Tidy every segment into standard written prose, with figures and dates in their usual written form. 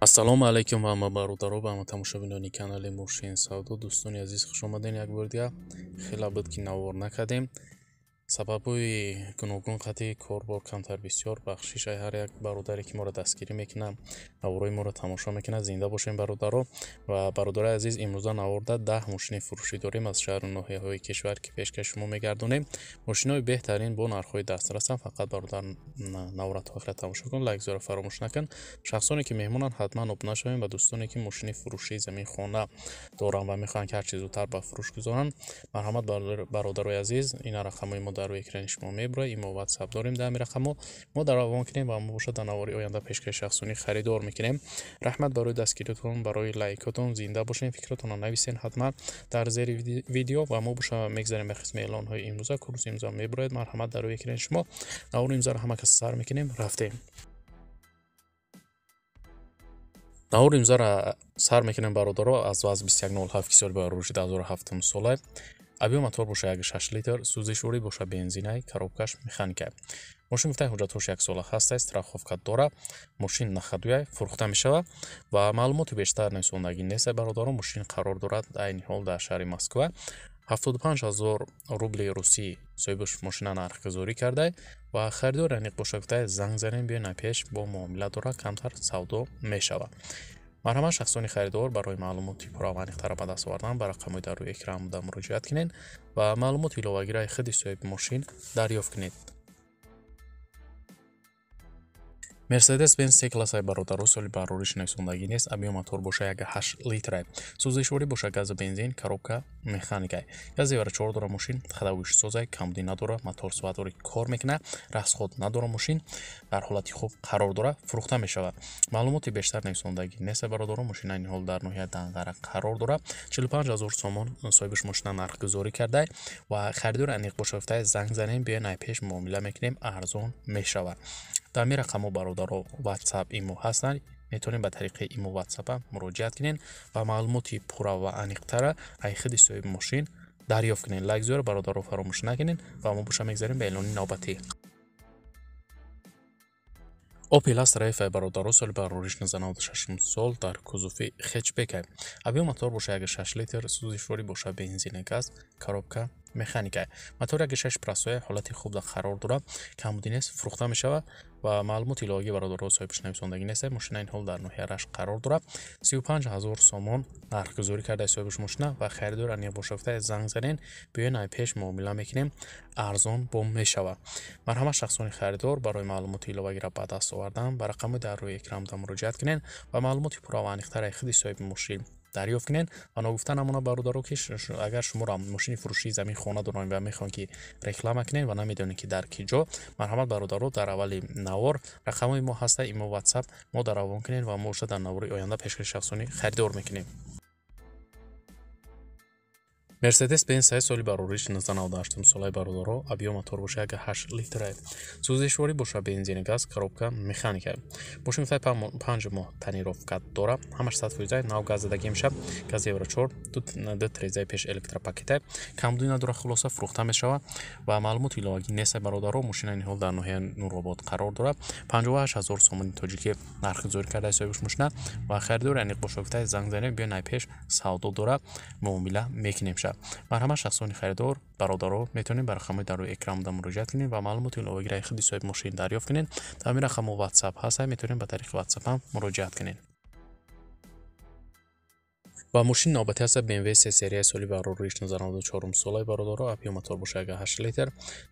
ассалому алайкум ва ҳама бародаро ва ҳама тамошобинони канали Мошин Савдо. Дӯстони азиз хуш омаден. Як бор дига хеле буд ки навор накардем. Сабабҳои гуногун қадри корбор камтар бисёр бахшиш ай ҳар як бародаре ки моро дастгирӣ мекунад, наворои моро тамошо мекунад. Зинда бошем бародаро ва бародари азиз, имрӯза наворда 10 мошини фурӯшӣ дорем аз шаҳру ноҳияҳои кишвар ки пешкаш шумо мегардонем. Мошинои беҳтарин бо нархҳои дастрасанд. Фақат бародар навора то охира тамошо кун, лайк зора фаромӯш накун. Шахсоне ки меҳмонанд ҳатман обуна шавем ва дӯстоне ки мошини фурӯшии замин хона доранд ва мехоҳанд ки ҳар чӣ зудтар ба фурӯш гузоранд, марҳамат бародарои азиз, ина рақамҳои дар рӯи экрани шумо мебурад. Имо WhatsApp дорем дар ами рақамҳо. Мо дар авон кунем ва мо бошад дар навори оянда пешкаши шахсонӣ харидор мекунем. Раҳмат барои дастгиритон, барои лайкотон. Зинда бошен. Фикротонро нависен ҳатман дар зери видео ва мо боша мегзарем ба қисми эълонҳои имрӯза. Курс имзо мебурад. Марҳамат дар рӯи экрани шумо. навори имзоро ҳама кас сар мекунем. Рафтем. навори имзоро сар мекунем бародаро аз ВАЗ 2107 ки соли бароружи 2007 сола. Объем мотор боша 1.6 литр, сӯзишворӣ боша бензинай, коробкаш механикай. Мошин гуфтаи ҳуҷҷатҳош 1 сола ҳастай, страховка дора, мошин находуяй, фурӯхта мешавад ва маълумоти бештар нависондагӣ нест. Бародаро, мошин қарор дорад айни ҳол дар шаҳри Москва. 75000 рубли русӣ соҳибаш мошина нархгузорӣ кардай ва харидори аниқ боша гуфтаи занг занем биёй напеш бо муомила дора камтар савдо мешавад. марҳамат шахсони харидор барои маълумоти пурра ва аниқтара ба даст овардан ба рақамҳои дар рӯи экран буда муроҷиат кунед ва маълумоти иловагираи худи соҳиби мошин дарёфт кунед. Mercedes-Benz C-классаи бародаро соли барориш нависондагӣ нест. Объем мотор боша 1.8 литрай. Сӯзишворӣ боша газу бензин, коробка механикай. 1.4 дора мошин, хадавиш созай, камбудӣ надора, мотор соатдорӣ кор мекунад, расход надора мошин, дар ҳолати хуб қарор дора, фурӯхта мешавад. маълумоти бештар нависондагӣ нест. Бародаро, мошина айни ҳол дар ноҳияи Данғара қарор дора. 45000 сомон соҳибаш мошина нархгузорӣ кардай ва харидори аниқ боша гуфтаи занг занем биёй найпеш муомила мекунем, арзон мешавад. дар ами рақамҳо бародаро WhatsApp имо ҳастанд. метавонем ба тариқи имо WhatsApp муроҷиат кунед ва маълумоти пурра ва аниқтара ай худи соҳиби мошин дарёфт кунед. Лайк зора бародаро фаромӯш накунед ва мо боша мегзарем ба эълони навбатӣ. Opel Astra F бародаро соли барориш 1996 сол дар кузуфи хетчбекай. объем мотор боша 1.6 литр, сӯзишворӣ боша бензини газ, коробка механикай. мотор 1.6 прасоя ҳолати хуб дар қарор дора, камбудӣ нест, фурӯхта мешавад ва маълумоти иловагӣ бародаро соҳибаш нависондагӣ нест. мошина ин ҳол дар ноҳияи Рашт қарор дора. 35000 сомон нархгузорӣ кардаи соҳибаш мошина ва харидор аниқ боша гуфтаи занг занен биёй найпеш муомила мекунем, арзон бом мешавад. марҳамат шахсони харидор барои маълумоти иловагиро ба даст овардан ба рақамҳои дар рӯи экран буда муроҷиат кунед ва маълумоти пурра ва аниқтараи худи соҳиби мошин дарёфт кунед. ва ногуфта намона бародаро ки агар шуморо мошини фурӯшии замин хона дорем ва мехоҳем ки реклама кунем ва намедонем ки дар ки ҷо, марҳамат бародаро, дар аввали навор рақамҳои мо ҳаста. имо WhatsApp мо дар авон кунед ва мо боша дар навори оянда пешкаши шахсонӣ харидор мекунем. Mercedes-Benz соли барориш 1998 солаи бародаро, объем мотор боша 1.8 литрай. сӯзишворӣ боша бензини газ, коробка механикай. мошин гуфтаи 5 моҳ танировка дора. ҳамаш 100% нав газ задагӣ мешавад. гази евро 4 ду трезаи пеш электропакетай. камбудӣ надора, хулоса фурӯхта мешавад ва маълумоти иловагӣ нест. бародаро, мошина ин ҳол дар ноҳияи Нуробод қарор дора. 58000 сомони тоҷикӣ нархгузорӣ кардаи соҳибаш мошина ва харидори аниқ боша гуфтаи занг занем биёй найпеш савдо дора, муомила мекунем. марҳамат шахсони харидор бародаро, метавонем ба рақамҳои дар рӯи экран буда муроҷиат кунед ва маълумоти иловагираи худи соҳиби мошин дарёфт кунед. дар ами рақамҳо WhatsApp ҳаст, метавонем ба тариқи WhatsApp ҳам муроҷиат кунед. ва мошини навбатӣ ҳаста BMW C серияи соли барориш 1994 солаи бародаро, объем мотор боша 1.8 литр,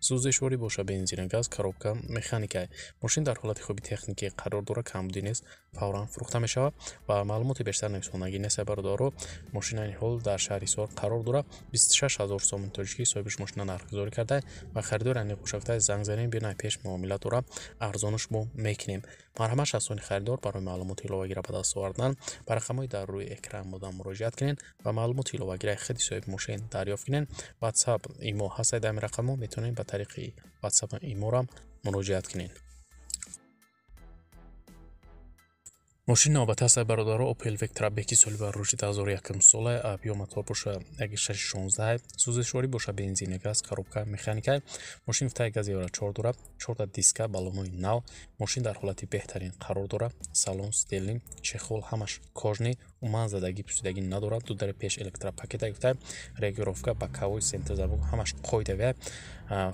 сӯзишворӣ боша бензини газ, коробка механикай. мошин дар ҳолати хуби техникӣ қарор дора, камбудӣ нест, фавран фурӯхта мешавад ва маълумоти бештар нависондагӣ нест. бародаро, мошина ин ҳол дар шаҳри Ҳисор қарор дора. 26000 сомони тоҷикӣ соҳибаш мошина нархгузорӣ кардай ва харидори аниқ боша гуфтаи занг занем биёй найпеш муомила дора, арзонаш мо мекунем. марҳамат шахсони харидор барои маълумоти иловагиро ба даст овардан ба рақамҳои дар рӯи экран буда муроҷиат кунед ва маълумоти иловагираи худи соҳиби мошин дарёфт кунед. WhatsApp имо ҳастаи дар ами рақамҳо, метавонед ба тариқи WhatsApp иморам муроҷиат кунед. ماشین نوبت است برادران اوپل وکترا بکی سالی بر روشی 2001 ساله ابیو موتور باشه اگه 616 سوزشواری باشه بنزین گاز коробка механика ماشین فتای گاز یورا 4 داره 4 تا دیسکا балонои нав ماشین در حالت بهترین قرار داره салон стелин чехол ҳамаш кожни уман задагӣ пусидагӣ надорад ду дар пеш электропакета гуфта регулировка ба кавои сентр забук ҳамаш қоидави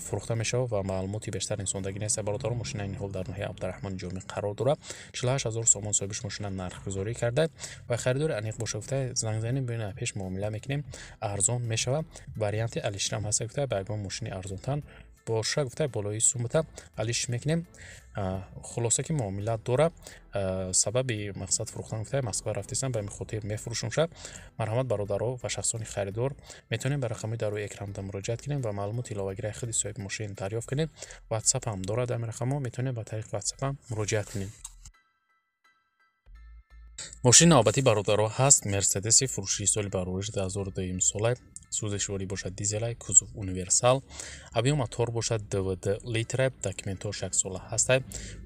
фурӯхта мешава ва маълумоти бештар инсондагӣ нест бародарон мошина ин ҳол дар ноҳияи абдурахмон ҷоми қарор дорад 48000 сомон соҳибиш мошина нархгузорӣ карда ва харидори аниқ боша гуфта зангзанӣ бина пеш муомила мекунем арзон мешава варианти алишрам ҳаста гуфта ба ягон мошини арзонтан боша гуфта болои суммата алиш мекунем خلاصه که معاملات داره سبب مقصد فروختن گفته مسکو رفتیسن به خاطر میفروشونشه مرحمت برادرها و شخصان خریدار میتونین به رقمی در روی اکرام مراجعه کنین و معلومات علاوه‌گیری خود صاحب ماشین دریافت کنین واتساپ هم داره در رقم‌ها میتونین با طریق واتساپ هم مراجعه کنین ماشین نوبتی برادرها هست مرسدس فروشی سال برآورد 2002 ساله سوزشواری باشد دیزل کوزوف اونیورسال ابیو موتور باشد 2 لیتر داکیومنتاش 1 ساله هست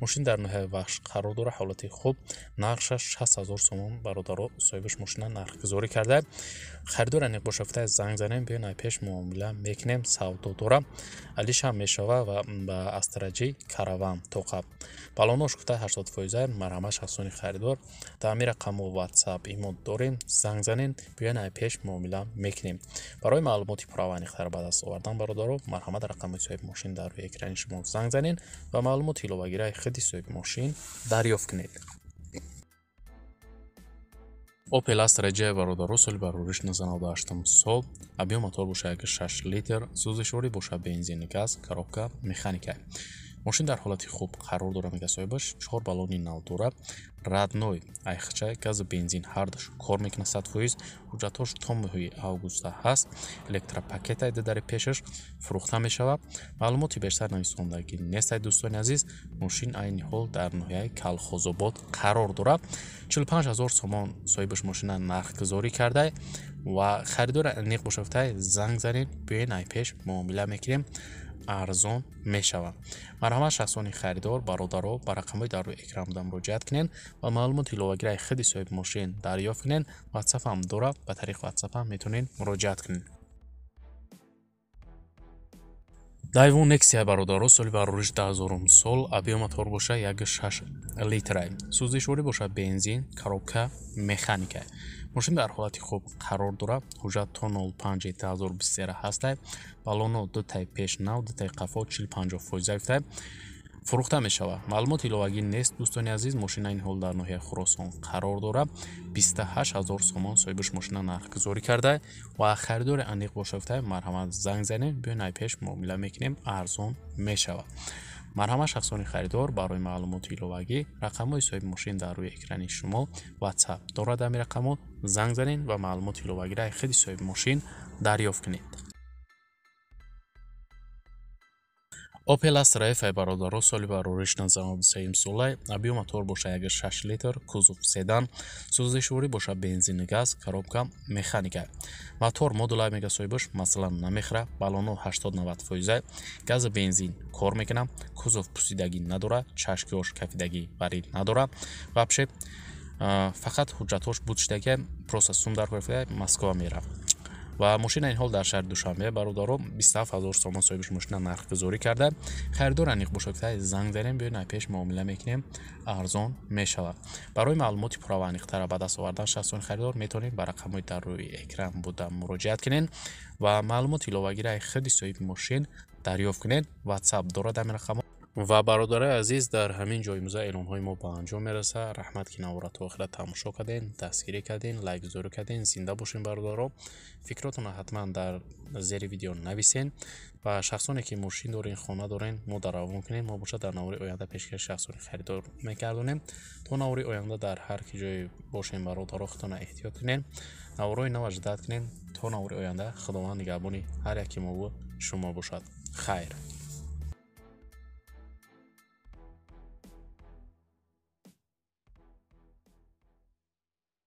ماشین در نوع وحش قرار داره حالت خوب نرخش 60000 سومون برادرها صاحبش ماشین نرخگذاری کرده خریدار انیق باشه زنگ زنیم بیاین پیش معامله میکنیم سودا داره علیش هم میشوه و با استراتژی کاروان توقع بالونش گفته 80% مرحمت شخصانی خریدار در امیر رقم واتساپ ایمو داریم زنگ زنین بیاین پیش معامله میکنیم برای معلوماتی پراوانی‌تر بعد از آوردن برادران مرحمت رقم صاحب ماشین در روی اکران شما زنگ زنین و معلومات علاوه‌گیری خود صاحب ماشین دریافت کنید اوپل استراتژی برادران سال برآوردش 98 سال ابیو موتور باشه 6 لیتر سوزشواری باشه بنزین گاز коробка механика ماشین در حالت خوب قرار داره میگه صاحبش 4 балони нав дорад родной айхча газ бензин ҳардаш кор мекунад 100%. ҳуҷҷатош то моҳи августа ҳаст электропакета дар пешаш фурӯхта мешавад маълумоти бештар нависондагӣ нест дӯстони азиз мошин айни ҳол дар ноҳияи калхозобод қарор дорад 45000 сомон соҳибаш мошина нархгузорӣ карда ва харидори аниқ бошафта занг занед биёен ай пеш муомила мекунем арзон мешавад марҳамат шахсони харидор бародаро ба рақамҳои дар рӯи экран буда муроҷиат кунед ва маълумоти иловагираи худи соҳиби мошин дарёфт кунед ватсап ҳам дорад ба тариқи ватсап ҳам метавонед муроҷиат кунед дайвон нексия бародаро соли барориш 2000 сол абиё мотор боша 1.6 литра сӯзишворӣ боша бензин коробка механика мошин дар ҳолати хуб қарор дорад ҳуҷҷат то 05 2023 ҳаста балоно дутаи пешнав дутаи қафо 40-50% гуфта фурӯхта мешавад маълумоти иловагӣ нест дӯстони азиз мошина ин ҳол дар ноҳияи хуросон қарор дорад 28000 сомон соҳибаш мошина нархгузорӣ карда ва харидори аниқ боша гуфта марҳамат занг занем биён ай пеш муомила мекунем арзон мешавад марҳамат шахсони харидор барои маълумоти иловагӣ рақамҳои соҳиби мошин дар рӯи экрани шумо ватсап дорад ҳамин рақамҳо занг занед ва маълумоти иловагираи худи соҳиби мошин дарёфт кунед اوپل استرایف برادران سالی برآوردش 1993 ساله ابیو موتور باشه 1.6 لیتر کوزوف سدان سوزشواری باشه بنزین گاز коробка механика мотор модулай мега соҳибаш масалан намехра балоно 80-90% газ бензин кор мекунам кузов пусидагӣ надора чашкиош кафидагӣ барӣ надора вообще фақат ҳуҷҷатош будштаги просто сум дар гирифта москва мера و ماشین این حال در شهر دوشنبه برادران 27000 سومون صاحبش ماشین نرخگذاری کرده خریدار انیق باشه که زنگ زنیم بیاین پیش معامله میکنیم ارزان میشود برای معلومات پراوانی‌تر بعد از آوردن شخصان خریدار میتونید به رقم‌های در روی اکران بوده مراجعه کنین و معلومات علاوه‌گیری خود صاحب ماشین دریافت کنید واتساپ دارد همین رقم و برادرای عزیز در همین جای موزه اعلان‌های ما به انجام میرسه رحمت که نوارا تا آخر تماشا کردین دستگیری کردین لایک گذاری کردین زنده باشین برادرها فکراتون حتما در زیر ویدیو نویسین و شخصانی که ماشین دارین خانه دارین ما در روان کنین ما باشه در نواری آینده پیشکش شخصانی خریدار میگردونیم تا نواری آینده در هر کی جای باشین برادرها خودتون احتیاط کنین نوارای نو اجداد کنین تا نواری آینده خداوند نگهبان هر یکی ما و شما باشد خیر